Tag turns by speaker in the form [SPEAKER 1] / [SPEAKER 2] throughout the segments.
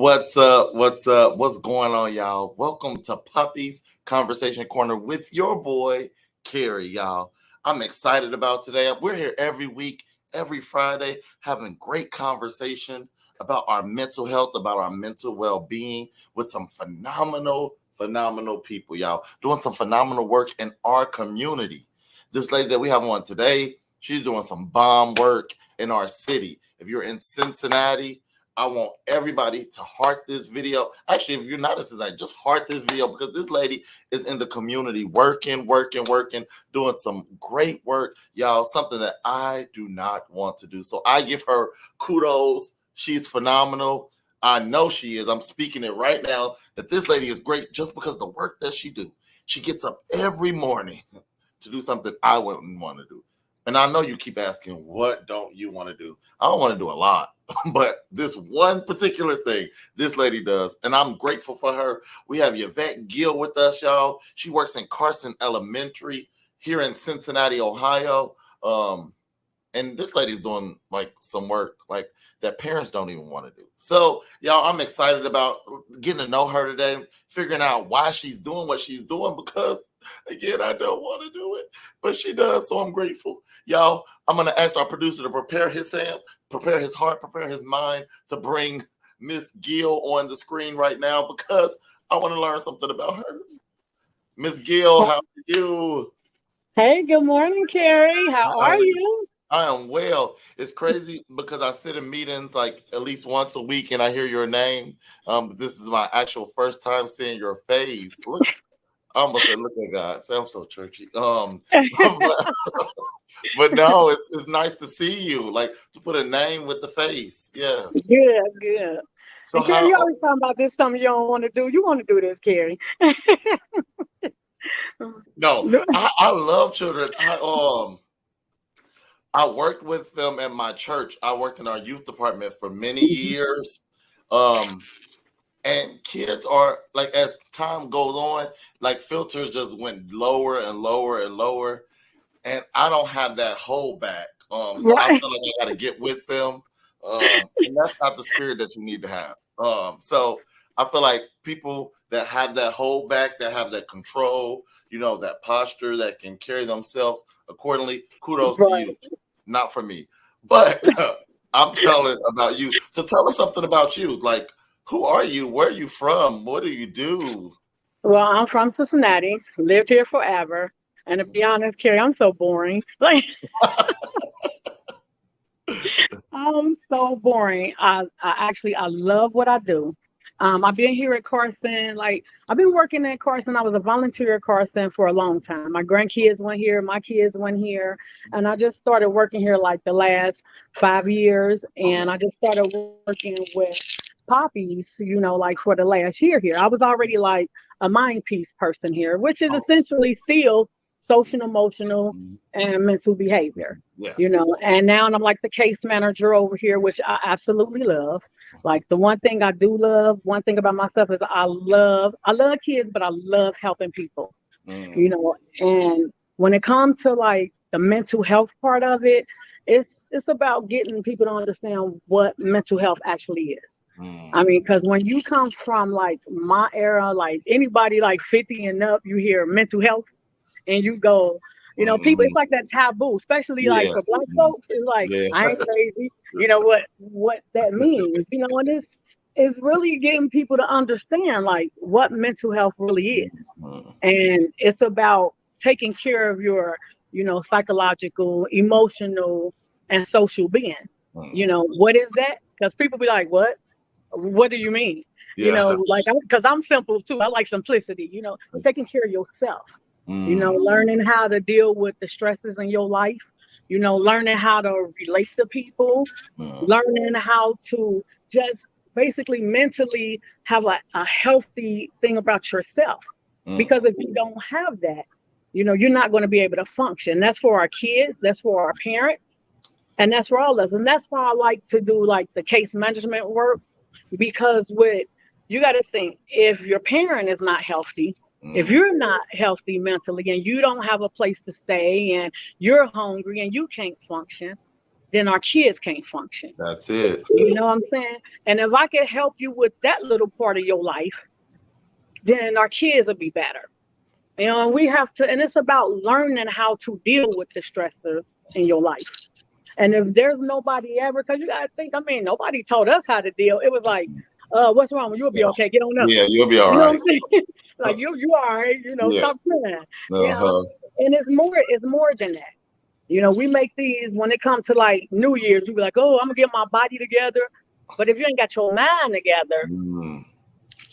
[SPEAKER 1] What's up? What's up? What's going on, y'all? Welcome to Puppy's Conversation Corner with your boy, Kerry, y'all. I'm excited about today. We're here every week, every Friday, having great conversation about our mental health, about our mental well-being with some phenomenal people, y'all, doing some phenomenal work in our community. This lady that we have on today, she's doing some bomb work in our city. If you're in Cincinnati, I want everybody to heart this video. Actually, if you're not in Cincinnati, just heart this video because this lady is in the community working, doing some great work, y'all, something that I do not want to do. So I give her kudos. She's phenomenal. I know she is. I'm speaking it right now that this lady is great just because of the work that she do. She gets up every morning to do something I wouldn't want to do. And I know you keep asking, what don't you want to do? I don't want to do a lot, but this one particular thing this lady does, and I'm grateful for her. We have Yvette Gill with us, y'all. She works in Carson Elementary here in Cincinnati, Ohio. And this lady's doing like some work like that parents don't even want to do. So, y'all, I'm excited about getting to know her today, figuring out why she's doing what she's doing because, again, I don't want to do it, but she does, so I'm grateful. Y'all, I'm going to ask our producer to prepare his hand, prepare his heart, prepare his mind to bring Miss Gill on the screen right now because I want to learn something about her. Miss Gill, how are you?
[SPEAKER 2] Hey, good morning, Kerry. How are you?
[SPEAKER 1] I am well. It's crazy because I sit in meetings like at least once a week and I hear your name. This is my actual first time seeing your face. Look, I almost said, look at God. I'm so churchy. But no, it's nice to see you. Like to put a name with the face. Yes.
[SPEAKER 2] Good.
[SPEAKER 1] So
[SPEAKER 2] and Kerry, you always talking about this something you don't want to do. You want to do this, Kerry.
[SPEAKER 1] No, I love children. I worked with them at my church. I worked in our youth department for many years. And kids are like, as time goes on, like filters just went lower and lower and lower. And I don't have that hold back. So I feel like I got to get with them. And that's not the spirit that you need to have. So I feel like people that have that hold back, that have that control, that posture, that can carry themselves accordingly, kudos to you. Not for me. But I'm telling about you. So tell us something about you. Like, who are you? Where are you from? What do you do?
[SPEAKER 2] Well, I'm from Cincinnati, lived here forever. And to be honest, Kerry, I'm so boring. Like, I'm so boring. I love what I do. I've been here at Carson. Like, I've been working at Carson. I was a volunteer at Carson for a long time. My grandkids went here. My kids went here. And I just started working here like the last 5 years. And I just started working with poppies, like for the last year here. I was already like a mind peace person here, which is essentially still social, emotional, and mental behavior.
[SPEAKER 1] Yes.
[SPEAKER 2] And now I'm like the case manager over here, which I absolutely love. Like the one thing I do love, one thing about myself is I love kids, but I love helping people. And when it comes to like the mental health part of it, it's about getting people to understand what mental health actually is. I mean, because when you come from like my era, like anybody like 50 and up, you hear mental health and you go, people, it's like that taboo, especially like for Black folks. It's like, I ain't crazy. What that means, and it's really getting people to understand like what mental health really is. And it's about taking care of your, psychological, emotional, and social being. What is that? Because people be like, what do you mean? Like, because I'm simple too. I like simplicity, taking care of yourself, learning how to deal with the stresses in your life, learning how to relate to people, learning how to just basically mentally have a healthy thing about yourself. Because if you don't have that, you're not going to be able to function. That's for our kids. That's for our parents. And that's for all of us. And that's why I like to do like the case management work. Because you got to think, if your parent is not healthy, if you're not healthy mentally and you don't have a place to stay and you're hungry and you can't function, then our kids can't function.
[SPEAKER 1] That's it.
[SPEAKER 2] You know what I'm saying? And if I can help you with that little part of your life, then our kids will be better. You know, and we have to, and it's about learning how to deal with the stressors in your life. And if there's nobody ever, because you gotta think, I mean, nobody told us how to deal. It was like, what's wrong? You'll be okay. Get on up.
[SPEAKER 1] Yeah, you'll be all
[SPEAKER 2] You know
[SPEAKER 1] right.
[SPEAKER 2] what I'm saying? Like you all right. You know,
[SPEAKER 1] Yeah.
[SPEAKER 2] stop crying. You
[SPEAKER 1] Uh-huh.
[SPEAKER 2] know, and it's more than that. You know, we make these when it comes to like New Year's. You be like, oh, I'm gonna get my body together. But if you ain't got your mind together,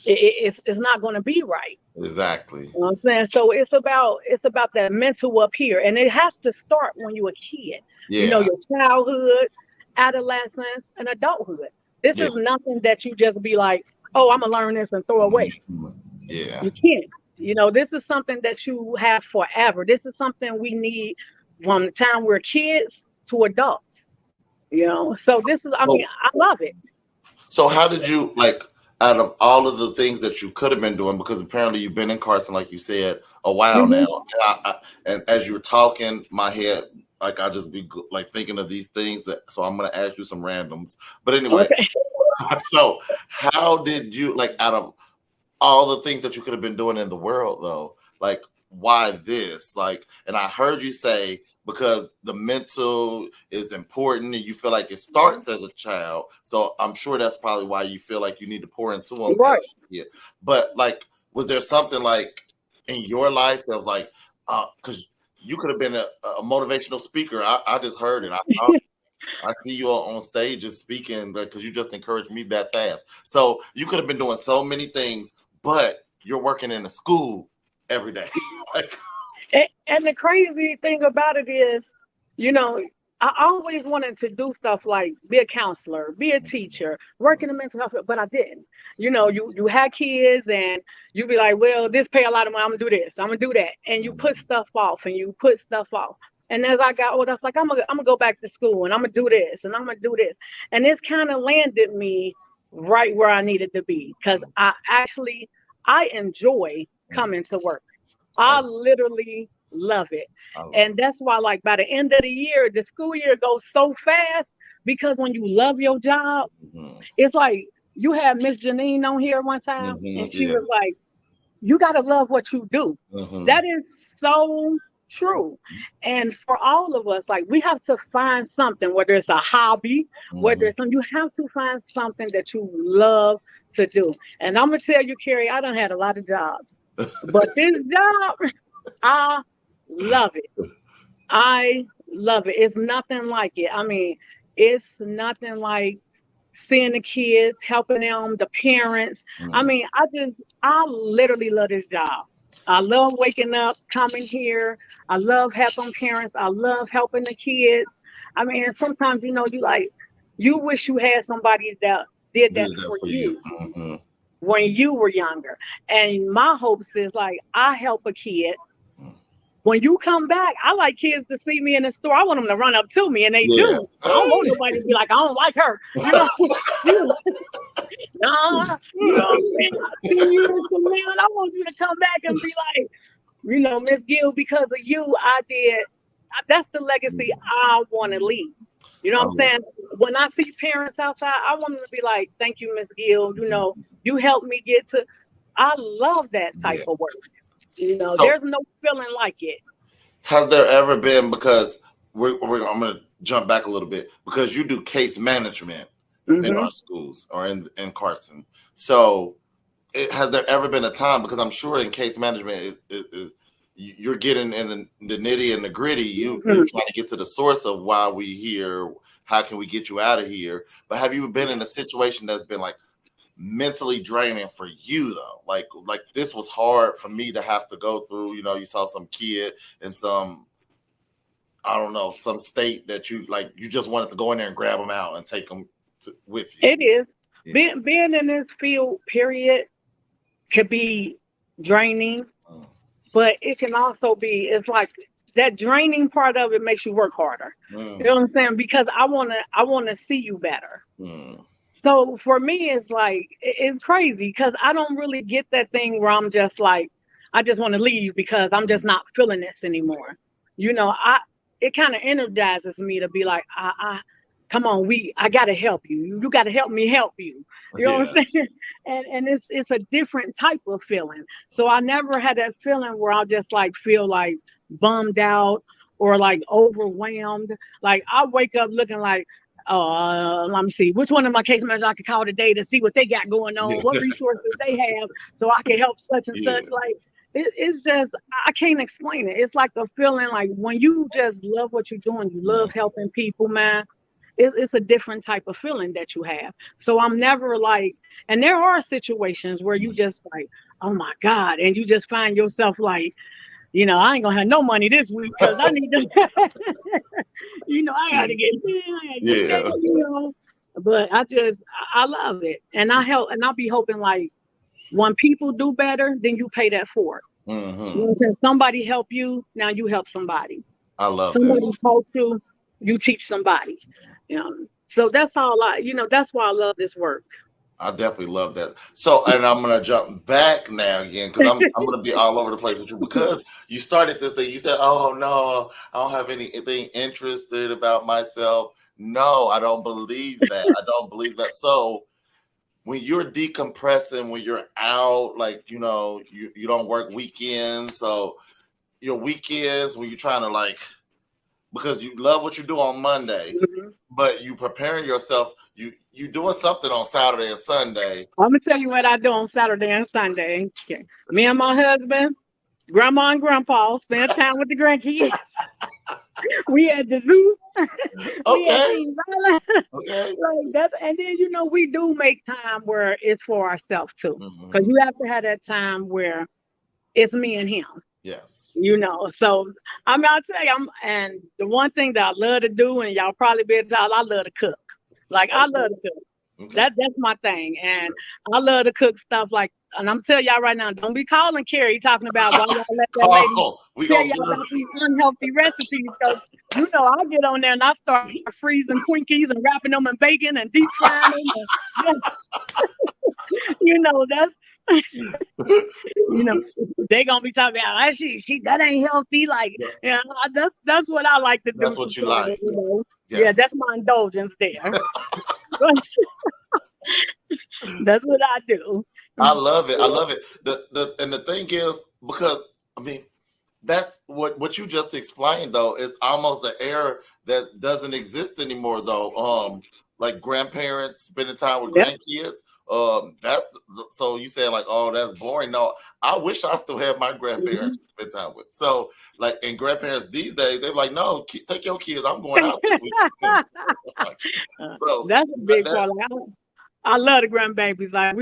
[SPEAKER 2] it's not gonna be right.
[SPEAKER 1] Exactly.
[SPEAKER 2] You know what I'm saying? So it's about that mental up here, and it has to start when you're a kid.
[SPEAKER 1] Yeah.
[SPEAKER 2] You know, your childhood, adolescence, and adulthood. This is nothing that you just be like, oh, I'm gonna learn this and throw away.
[SPEAKER 1] Yeah.
[SPEAKER 2] You can't. You know, this is something that you have forever. This is something we need from the time we're kids to adults. You know, so this is. I mean, I love it.
[SPEAKER 1] So how did you like? Out of all of the things that you could have been doing, because apparently you've been in Carson, like you said, a while now. And as you were talking, my head, like I just be like thinking of these things so I'm going to ask you some randoms. But anyway, so how did you, like, out of all the things that you could have been doing in the world, though, like, why this? Like, and I heard you say because the mental is important and you feel like it starts as a child. So I'm sure that's probably why you feel like you need to pour into them.
[SPEAKER 2] Right.
[SPEAKER 1] But like, was there something like in your life that was like, because you could have been a motivational speaker. I just heard it. I see you on stage and speaking because you just encouraged me that fast. So you could have been doing so many things, but you're working in a school every day. Like,
[SPEAKER 2] and the crazy thing about it is, you know, I always wanted to do stuff like be a counselor, be a teacher, work in the mental health, but I didn't. You know, you had kids and you be like, well, this pay a lot of money. I'm gonna do this. I'm gonna do that, and you put stuff off and you put stuff off. And as I got older, I was like, I'm gonna go back to school and I'm gonna do this and I'm gonna do this. And it's kind of landed me right where I needed to be because I enjoy coming to work. I literally love it. And that's why, like, by the end of the year, the school year goes so fast because when you love your job, it's like you had Miss Janine on here one time and she was like, you got to love what you do. That is so true. And for all of us, like, we have to find something, whether it's a hobby, whether it's something, you have to find something that you love to do. And I'm going to tell you, Kerry, I done had a lot of jobs. But this job, I love it. I love it. It's nothing like it. I mean, it's nothing like seeing the kids, helping them, the parents. I mean, I literally love this job. I love waking up, coming here. I love helping parents. I love helping the kids. I mean, sometimes, you know, you wish you had somebody that did that for you. When you were younger. And my hopes is like, I help a kid. When you come back, I like kids to see me in the store. I want them to run up to me, and they do. I don't want nobody to be like, I don't like her. You know? Nah, you know what I'm saying? I see you from now, and I want you to come back and be like, you know, Miss Gill, because of you, I did. That's the legacy I want to leave. You know what I'm saying? When I see parents outside, I want them to be like, thank you, Miss Gill. You know, you helped me get to. I love that type of work. You know, there's no feeling like it.
[SPEAKER 1] Has there ever been, because I'm going to jump back a little bit, because you do case management in our schools or in Carson. So has there ever been a time, because I'm sure in case management, you're getting in the nitty and the gritty. You're trying to get to the source of why we here. How can we get you out of here? But have you been in a situation that's been like mentally draining for you though? Like this was hard for me to have to go through. You know, you saw some kid in some, I don't know, some state that you just wanted to go in there and grab them out and take them with you.
[SPEAKER 2] It is. Being in this field, period, could be draining. But it can also be, it's like that draining part of it makes you work harder. You know what I'm saying? Because I wanna see you better. So for me, it's like, it's crazy because I don't really get that thing where I'm just like, I just want to leave because I'm just not feeling this anymore. You know, it kind of energizes me to be like, come on, I gotta help you. You gotta help me help you. You know what
[SPEAKER 1] Yeah.
[SPEAKER 2] I'm saying? And it's a different type of feeling. So I never had that feeling where I just like feel like bummed out or like overwhelmed. Like I wake up looking like, let me see, which one of my case managers I could call today to see what they got going on,
[SPEAKER 1] Yeah.
[SPEAKER 2] what resources they have, so I can help such and
[SPEAKER 1] Yeah.
[SPEAKER 2] such. Like it's just I can't explain it. It's like a feeling like when you just love what you're doing, you love helping people, man. It's a different type of feeling that you have. So I'm never like, and there are situations where you just like, oh my God, and you just find yourself like, I ain't gonna have no money this week because I need to, I gotta get this, I gotta get
[SPEAKER 1] Yeah.
[SPEAKER 2] that. But I love it, and I help, and I'll be hoping like when people do better, then you pay that forward. You know what I'm saying? Somebody help you, now you help somebody.
[SPEAKER 1] I love that.
[SPEAKER 2] Somebody taught you teach somebody. So that's all that's why I love this work.
[SPEAKER 1] I definitely love that. So, and I'm gonna jump back now again because I'm gonna be all over the place with you because you started this thing. You said, "Oh no, I don't have anything interested about myself." No, I don't believe that. I don't believe that. So, when you're decompressing, when you're out, like you don't work weekends, so your weekends when you're trying to like because you love what you do on Monday,
[SPEAKER 2] Mm-hmm.
[SPEAKER 1] but you preparing yourself, you doing something on Saturday and Sunday.
[SPEAKER 2] I'm gonna tell you what I do on Saturday and Sunday. Okay. Me and my husband, grandma and grandpa spend time with the grandkids. We at the zoo. We at
[SPEAKER 1] Okay.
[SPEAKER 2] Kings Island.
[SPEAKER 1] Okay.
[SPEAKER 2] Like that, and then we do make time where it's for ourselves too, because
[SPEAKER 1] Mm-hmm.
[SPEAKER 2] you have to have that time where it's me and him.
[SPEAKER 1] Yes.
[SPEAKER 2] So I mean, I'll tell you, and the one thing that I love to do, and y'all probably be able to tell, I love to cook. Like I love
[SPEAKER 1] Okay.
[SPEAKER 2] to cook.
[SPEAKER 1] Okay.
[SPEAKER 2] That's my thing, and I love to cook stuff like. And I'm telling y'all right now, don't be calling Kerry talking about why y'all let that lady
[SPEAKER 1] Oh, we
[SPEAKER 2] tell
[SPEAKER 1] gonna
[SPEAKER 2] y'all
[SPEAKER 1] get her.
[SPEAKER 2] about these unhealthy recipes. Because I get on there and I start freezing Twinkies and wrapping them in bacon and deep frying them. And, that's they gonna be talking about she that ain't healthy. Like, that's what I like to do
[SPEAKER 1] That's what you
[SPEAKER 2] sometimes.
[SPEAKER 1] like.
[SPEAKER 2] Yeah,
[SPEAKER 1] Yes.
[SPEAKER 2] that's my indulgence there. That's what I do.
[SPEAKER 1] I love it. I love it. And the thing is, because I mean, that's what you just explained though, is almost an era that doesn't exist anymore though. Like grandparents spending time with
[SPEAKER 2] Yep.
[SPEAKER 1] grandkids. That's so you said like, oh, that's boring. No, I wish I still had my grandparents to spend time with. So like, and grandparents these days, they're like, no, take your kids. I'm going out this weekend. So
[SPEAKER 2] That's a big
[SPEAKER 1] that
[SPEAKER 2] part. Like, I love the grandbabies. Like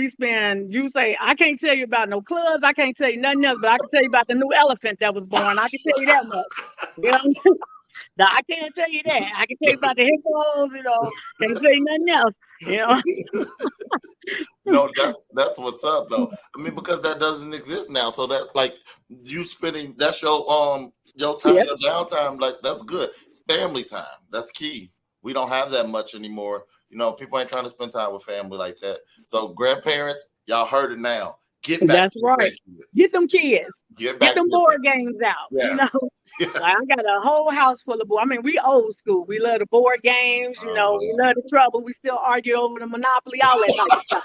[SPEAKER 2] you say, I can't tell you about no clubs. I can't tell you nothing else, but I can tell you about the new elephant that was born. I can tell you that much. You know what I'm saying? Now, I can't tell you that. I can tell you about the hippos, can't tell you nothing else, you know.
[SPEAKER 1] no, that's what's up though. I mean, because that doesn't exist now. So that like you spending that's your time,
[SPEAKER 2] Yep.
[SPEAKER 1] your downtime, like that's good. It's family time. That's key. We don't have that much anymore. People ain't trying to spend time with family like that. So grandparents, y'all heard it now. Get back
[SPEAKER 2] That's
[SPEAKER 1] to your
[SPEAKER 2] right.
[SPEAKER 1] grandkids.
[SPEAKER 2] Get them kids.
[SPEAKER 1] Get
[SPEAKER 2] Get
[SPEAKER 1] back
[SPEAKER 2] them
[SPEAKER 1] to your
[SPEAKER 2] board games out,
[SPEAKER 1] Yes.
[SPEAKER 2] Like
[SPEAKER 1] Yes.
[SPEAKER 2] I got a whole house full of board. I mean, we old school. We love the board games,
[SPEAKER 1] Oh
[SPEAKER 2] we love the trouble. We still argue over the monopoly, all that type of stuff,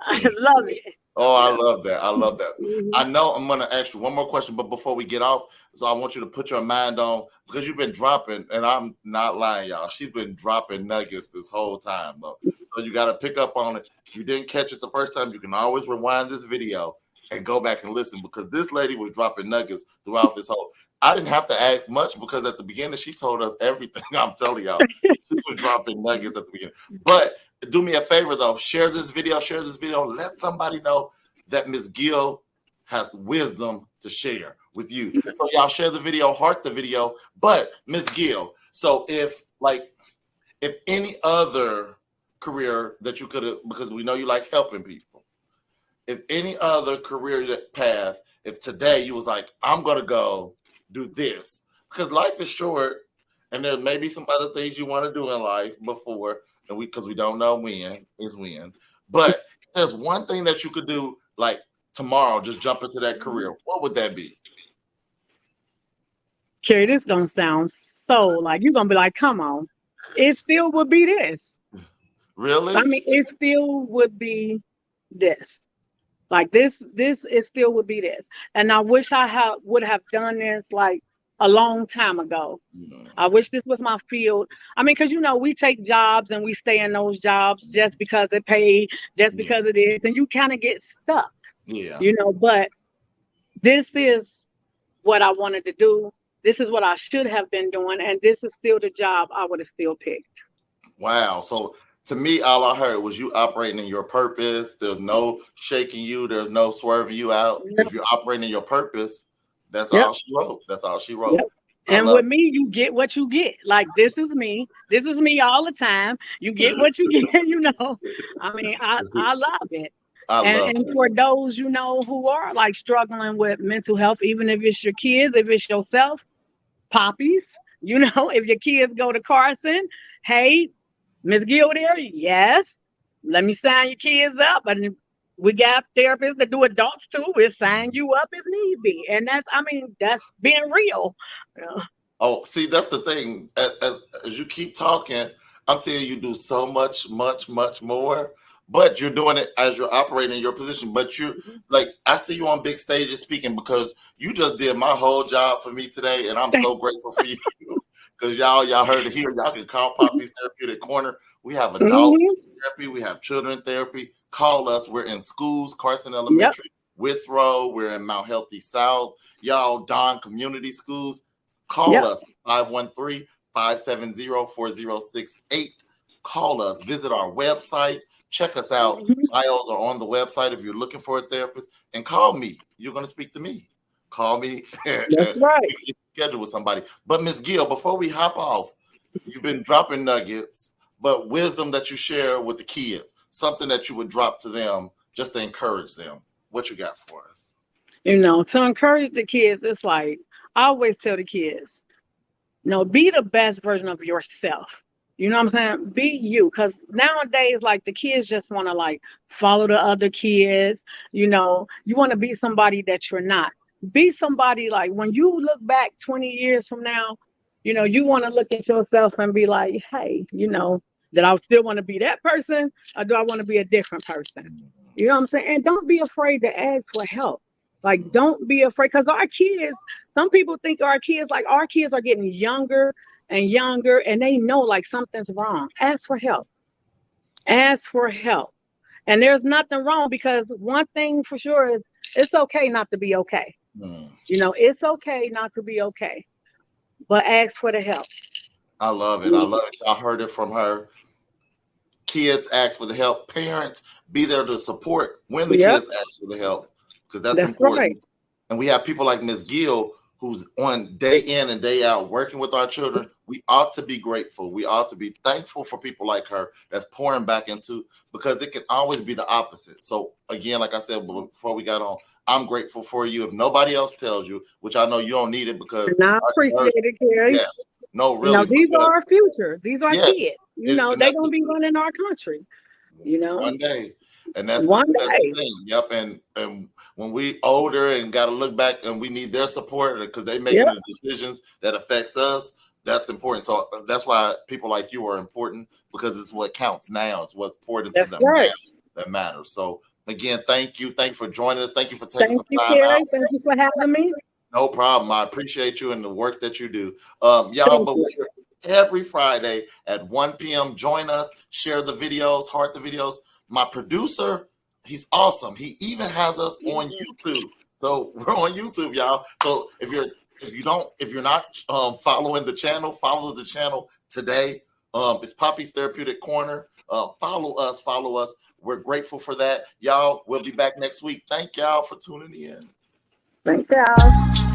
[SPEAKER 2] I love it.
[SPEAKER 1] Oh, I
[SPEAKER 2] Yeah.
[SPEAKER 1] love that. I love that.
[SPEAKER 2] Mhm.
[SPEAKER 1] I know I'm going to ask you one more question, but before we get off, so I want you to put your mind on, because you've been dropping, and I'm not lying, y'all. She's been dropping nuggets this whole time, though. So you got to pick up on it. If you didn't catch it the first time, you can always rewind this video and go back and listen, because this lady was dropping nuggets throughout this whole. I didn't have to ask much because at the beginning, she told us everything. I'm telling y'all. She was dropping nuggets at the beginning. But do me a favor though, share this video, let somebody know that Miss Gill has wisdom to share with you. So y'all share the video, heart the video. But Miss Gill, so if any other career that you could have, because we know you like helping people, if any other career path, if today you was like, I'm gonna go do this, because life is short and there may be some other things you want to do in life before, and because we don't know when is when. But there's one thing that you could do like tomorrow, just jump into that career. What would that be?
[SPEAKER 2] Kerry, this gonna sound so like you're gonna be like, come on. it still would be this.
[SPEAKER 1] Really?
[SPEAKER 2] I mean, it still would be this. Like this it still would be this. And I wish would have done this like a long time ago.
[SPEAKER 1] Mm.
[SPEAKER 2] I wish this was my field. I mean, because we take jobs and we stay in those jobs just because it paid, just
[SPEAKER 1] Yeah.
[SPEAKER 2] because it is, and you kind of get stuck,
[SPEAKER 1] Yeah.
[SPEAKER 2] But this is what I wanted to do. This is what I should have been doing, and this is still the job I would have still picked.
[SPEAKER 1] Wow. So to me, all I heard was you operating in your purpose. There's no shaking you. There's no swerving you out.
[SPEAKER 2] Yep.
[SPEAKER 1] If you're operating in your purpose, that's
[SPEAKER 2] Yep.
[SPEAKER 1] all she wrote. That's all she wrote.
[SPEAKER 2] Yep.
[SPEAKER 1] I
[SPEAKER 2] And
[SPEAKER 1] love
[SPEAKER 2] with me, you get what you get. Like, this is me. This is me all the time. You get what you get, I mean, I love it.
[SPEAKER 1] I love
[SPEAKER 2] And
[SPEAKER 1] it.
[SPEAKER 2] for those, who are like struggling with mental health, even if it's your kids, if it's yourself, poppies, if your kids go to Carson, hey, Miss Gill there, yes, let me sign your kids up. And we got therapists that do adults too. We'll sign you up if need be. And that's being real.
[SPEAKER 1] Oh, see, that's the thing. As you keep talking, I'm seeing you do so much, much, much more. But you're doing it as you're operating your position. But you like, I see you on big stages speaking because you just did my whole job for me today, and I'm so grateful for you. Because y'all heard it here. Y'all can call Poppy's Therapeutic Corner. We have adult therapy. We have children therapy. Call us. We're in schools, Carson Elementary, Withrow. We're in Mount Healthy South. Y'all, Don Community Schools. Call us, 513-570-4068. Call us. Visit our website. Check us out. Bios are on the website if you're looking for a therapist. And call me. You're going to speak to me. Call me.
[SPEAKER 2] That's right.
[SPEAKER 1] Schedule with somebody. But Ms. Gill, before we hop off, you've been dropping nuggets, but wisdom that you share with the kids, something that you would drop to them just to encourage them. What you got for us?
[SPEAKER 2] To encourage the kids, it's like, I always tell the kids, be the best version of yourself. You know what I'm saying? Be you. Because nowadays, like, the kids just want to, like, follow the other kids. You want to be somebody that you're not. Be somebody, like, when you look back 20 years from now, you want to look at yourself and be like, hey, that I still want to be that person, or do I want to be a different person? You know what I'm saying? And don't be afraid to ask for help. Like, don't be afraid, because our kids, some people think our kids are getting younger and younger, and they know like something's wrong. Ask for help. Ask for help. And there's nothing wrong, because one thing for sure is it's okay not to be okay. It's okay not to be okay, but ask for the help.
[SPEAKER 1] I love it. I love it. I heard it from her. Kids ask for the help. Parents, be there to support when the kids ask for the help, because that's important. Right. And we have people like Ms. Gill, who's on day in and day out working with our children. We ought to be grateful. We ought to be thankful for people like her that's pouring back into, because it can always be the opposite. So again, like I said before we got on, I'm grateful for you. If nobody else tells you, which I know you don't need it, because
[SPEAKER 2] I appreciate it, Kerry.
[SPEAKER 1] Yes. No, really.
[SPEAKER 2] These are our future. These are kids. They're going to be running our country.
[SPEAKER 1] One day. And that's
[SPEAKER 2] one
[SPEAKER 1] that's
[SPEAKER 2] day.
[SPEAKER 1] The thing. Yep. And when we older and got to look back and we need their support, because they making the decisions that affects us, that's important. So that's why people like you are important, because it's what counts now. It's what's poured into them now that matters. So again, thank you. Thank you for joining us. Thank you for taking some time out.
[SPEAKER 2] Thank you for having me.
[SPEAKER 1] No problem. I appreciate you and the work that you do. Y'all, but we're here every Friday at 1 p.m. Join us. Share the videos. Heart the videos. My producer, he's awesome. He even has us on YouTube. So we're on YouTube, y'all. So if you're not following the channel, follow the channel today. It's Poppy's Therapeutic Corner. Follow us. We're grateful for that. Y'all, we'll be back next week. Thank y'all for tuning in.
[SPEAKER 2] Thank y'all.